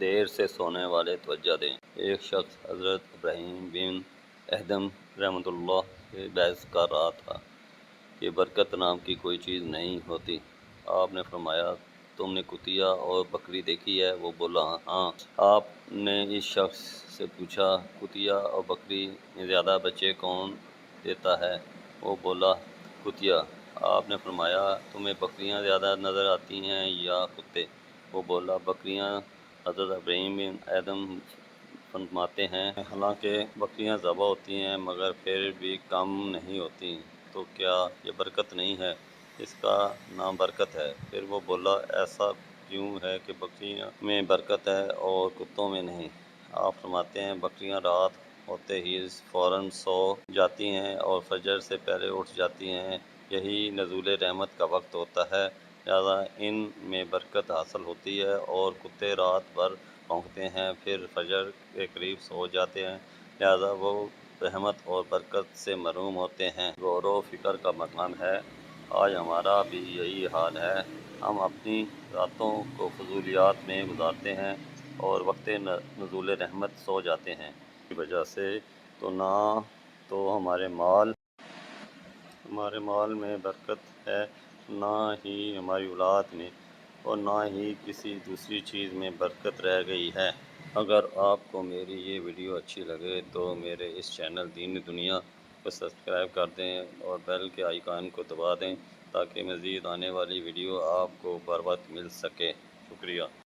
دیر سے سونے والے توجہ دیں۔ ایک شخص حضرت ابراہیم بن ادھم رحمۃ اللہ سے بحث کر رہا تھا کہ برکت نام کی کوئی چیز نہیں ہوتی۔ آپ نے فرمایا، تم نے کتیا اور بکری دیکھی ہے؟ وہ بولا، ہاں۔ آپ نے اس شخص سے پوچھا، کتیا اور بکری میں زیادہ بچے کون دیتا ہے؟ وہ بولا، کتیا۔ آپ نے فرمایا، تمہیں بکریاں زیادہ نظر آتی ہیں یا کتے؟ وہ بولا، بکریاں۔ حضرت ابراہیم بن ادھم فرماتے ہیں، حالانکہ بکریاں ذبح ہوتی ہیں مگر پھر بھی کم نہیں ہوتی، تو کیا یہ برکت نہیں ہے؟ اس کا نام برکت ہے۔ پھر وہ بولا، ایسا کیوں ہے کہ بکریوں میں برکت ہے اور کتوں میں نہیں؟ آپ فرماتے ہیں، بکریاں رات ہوتے ہی فوراً سو جاتی ہیں اور فجر سے پہلے اٹھ جاتی ہیں، یہی نزول رحمت کا وقت ہوتا ہے، لہذا ان میں برکت حاصل ہوتی ہے، اور کتے رات بھر بھونکتے ہیں پھر فجر کے قریب سو جاتے ہیں، لہذا وہ رحمت اور برکت سے محروم ہوتے ہیں۔ غور و فکر کا مقام ہے، آج ہمارا بھی یہی حال ہے۔ ہم اپنی راتوں کو فضولیات میں گزارتے ہیں اور وقت نزول رحمت سو جاتے ہیں۔ اس کی وجہ سے نہ تو ہمارے مال میں برکت ہے، نہ ہی ہماری اولاد میں، اور نہ ہی کسی دوسری چیز میں برکت رہ گئی ہے۔ اگر آپ کو میری یہ ویڈیو اچھی لگے تو میرے اس چینل دین دنیا کو سبسکرائب کر دیں اور بیل کے آئیکن کو دبا دیں تاکہ مزید آنے والی ویڈیو آپ کو بر وقت مل سکے۔ شکریہ۔